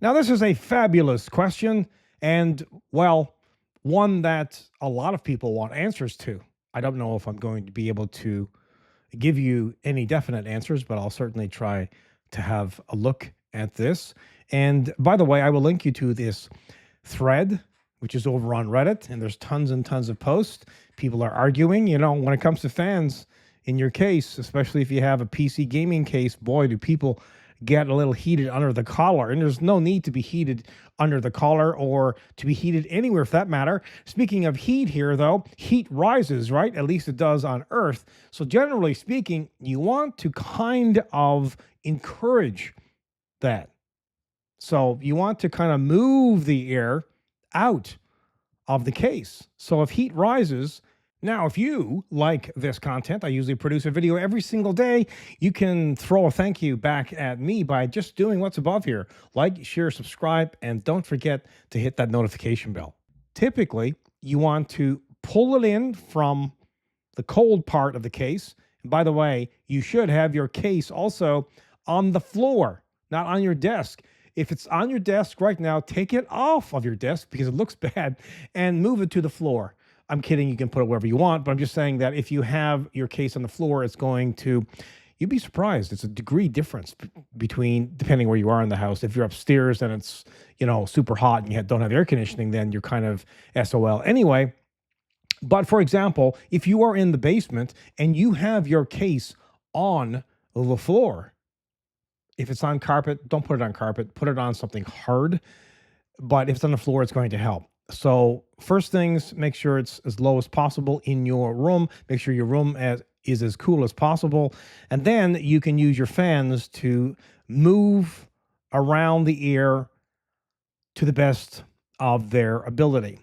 Now, this is a fabulous question, and well, one that a lot of people want answers to. I don't know if I'm going to be able to give you any definite answers, but I'll certainly try to have a look at this. And by the way, I will link you to this thread, which is over on Reddit, and there's tons and tons of posts. People are arguing, when it comes to fans in your case, especially if you have a PC gaming case, boy, do people get a little heated under the collar. And there's no need to be heated under the collar or to be heated anywhere for that matter. Speaking of heat here, though, heat rises, right? At least it does on Earth. So generally speaking, you want to kind of encourage that. So you want to kind of move the air out of the case. So if heat rises, now if you like this content, I usually produce a video every single day. You can throw a thank you back at me by just doing what's above here. Like, share, subscribe, and don't forget to hit that notification bell. Typically, you want to pull it in from the cold part of the case. And by the way, you should have your case also on the floor, not on your desk. If it's on your desk right now, take it off of your desk because it looks bad and move it to the floor. I'm kidding. You can put it wherever you want, but I'm just saying that if you have your case on the floor, it's going to, you'd be surprised. It's a degree difference between, depending where you are in the house. If you're upstairs and it's, super hot and you don't have air conditioning, then you're kind of SOL anyway. But for example, if you are in the basement and you have your case on the floor, if it's on carpet, don't put it on carpet, put it on something hard. But if it's on the floor, it's going to help. So first things, make sure it's as low as possible in your room. Make sure your room is as cool as possible. And then you can use your fans to move around the air to the best of their ability.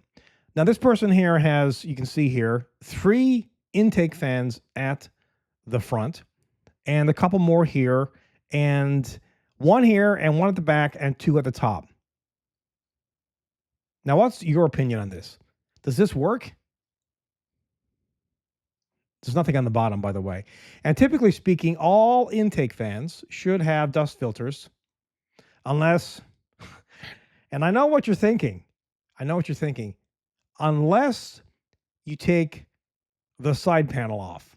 Now, this person here has, you can see here, 3 intake fans at the front and a couple more here and 1 here and 1 at the back and 2 at the top. Now, what's your opinion on this? Does this work? There's nothing on the bottom, by the way. And typically speaking, all intake fans should have dust filters unless, and I know what you're thinking. Unless you take the side panel off.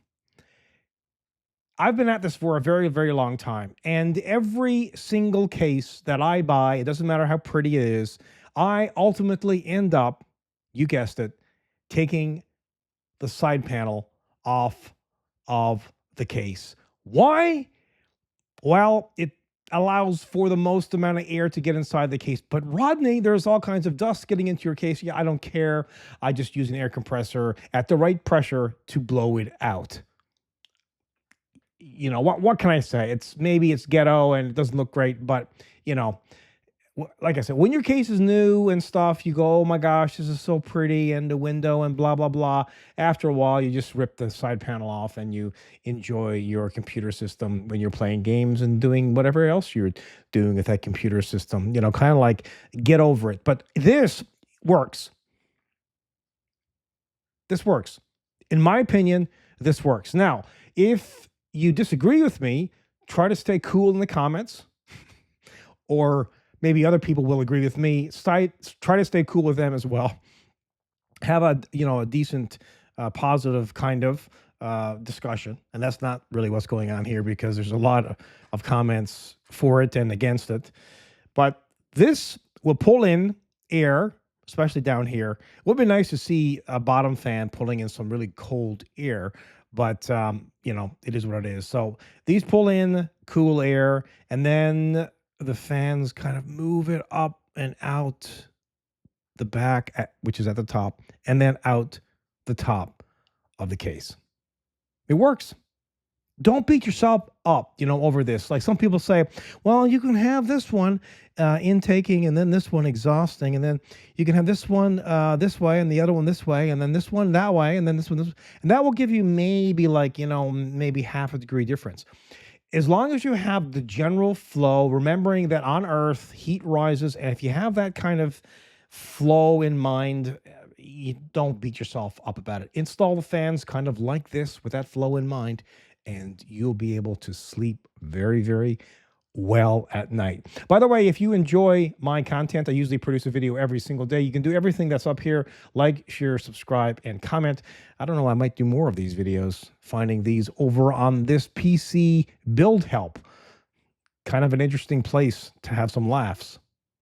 I've been at this for a very, very long time. And every single case that I buy, it doesn't matter how pretty it is, I ultimately end up, you guessed it, taking the side panel off of the case. Why? Well, it allows for the most amount of air to get inside the case. But Rodney, there's all kinds of dust getting into your case. Yeah, I don't care. I just use an air compressor at the right pressure to blow it out. What can I say? Maybe it's ghetto and it doesn't look great, but like I said, when your case is new and stuff, you go, oh my gosh, this is so pretty, and the window and blah, blah, blah. After a while, you just rip the side panel off and you enjoy your computer system when you're playing games and doing whatever else you're doing with that computer system, kind of like get over it. But this works. This works. In my opinion, this works. Now, if you disagree with me, try to stay cool in the comments or maybe other people will agree with me. Try to stay cool with them as well. Have a decent, positive kind of discussion. And that's not really what's going on here because there's a lot of comments for it and against it. But this will pull in air, especially down here. It would be nice to see a bottom fan pulling in some really cold air. But, it is what it is. So these pull in cool air and then the fans kind of move it up and out the back, which is at the top, and then out the top of the case. It works. Don't beat yourself up, over this. Like some people say, well, you can have this one intaking and then this one exhausting, and then you can have this one this way and the other one this way, and then this one that way, and then this one this way. And that will give you maybe maybe half a degree difference. As long as you have the general flow, remembering that on Earth, heat rises, and if you have that kind of flow in mind, you don't beat yourself up about it. Install the fans kind of like this with that flow in mind, and you'll be able to sleep very, very well at night. By the way, if you enjoy my content, I usually produce a video every single day. You can do everything that's up here: like, share, subscribe, and comment. I don't know, I might do more of these videos, finding these over on this PC build help. Kind of an interesting place to have some laughs.